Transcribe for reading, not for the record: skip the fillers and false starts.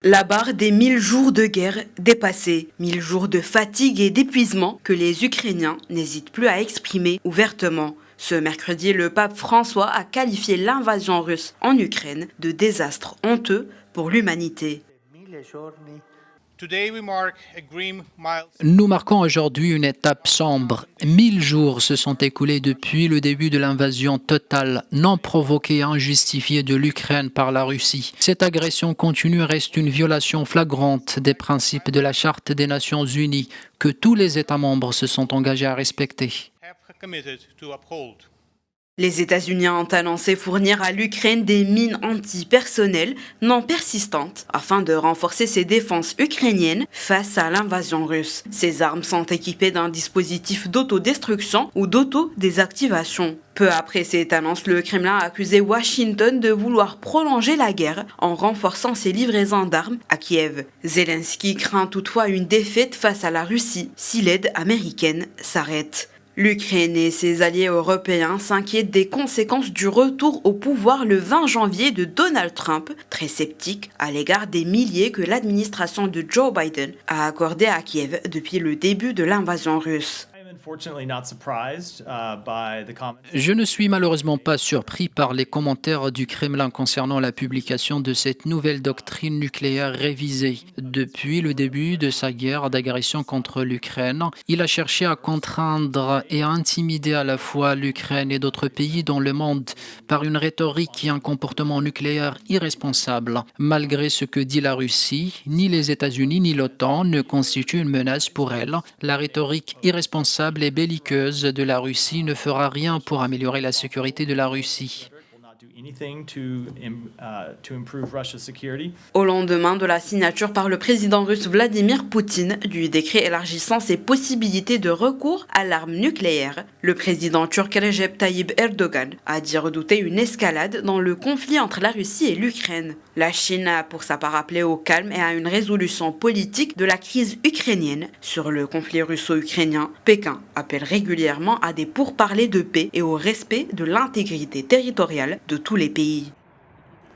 La barre des 1000 jours de guerre dépassée, 1000 jours de fatigue et d'épuisement que les Ukrainiens n'hésitent plus à exprimer ouvertement. Ce mercredi, le pape François a qualifié l'invasion russe en Ukraine de désastre honteux pour l'humanité. Nous marquons aujourd'hui une étape sombre. 1000 jours se sont écoulés depuis le début de l'invasion totale, non provoquée et injustifiée de l'Ukraine par la Russie. Cette agression continue reste une violation flagrante des principes de la Charte des Nations Unies que tous les États membres se sont engagés à respecter. Les États-Unis ont annoncé fournir à l'Ukraine des mines antipersonnelles non persistantes afin de renforcer ses défenses ukrainiennes face à l'invasion russe. Ces armes sont équipées d'un dispositif d'autodestruction ou d'autodésactivation. Peu après cette annonce, le Kremlin a accusé Washington de vouloir prolonger la guerre en renforçant ses livraisons d'armes à Kiev. Zelensky craint toutefois une défaite face à la Russie si l'aide américaine s'arrête. L'Ukraine et ses alliés européens s'inquiètent des conséquences du retour au pouvoir le 20 janvier de Donald Trump, très sceptique à l'égard des milliers que l'administration de Joe Biden a accordés à Kiev depuis le début de l'invasion russe. Je ne suis malheureusement pas surpris par les commentaires du Kremlin concernant la publication de cette nouvelle doctrine nucléaire révisée. Depuis le début de sa guerre d'agression contre l'Ukraine, il a cherché à contraindre et à intimider à la fois l'Ukraine et d'autres pays dans le monde par une rhétorique et un comportement nucléaire irresponsable. Malgré ce que dit la Russie, ni les États-Unis ni l'OTAN ne constituent une menace pour elle. La rhétorique irresponsable et belliqueuse de la Russie ne fera rien pour améliorer la sécurité de la Russie. Au lendemain de la signature par le président russe Vladimir Poutine du décret élargissant ses possibilités de recours à l'arme nucléaire, le président turc Recep Tayyip Erdogan a dit redouter une escalade dans le conflit entre la Russie et l'Ukraine. La Chine a pour sa part appelé au calme et à une résolution politique de la crise ukrainienne. Sur le conflit russo-ukrainien, Pékin appelle régulièrement à des pourparlers de paix et au respect de l'intégrité territoriale de tous les pays.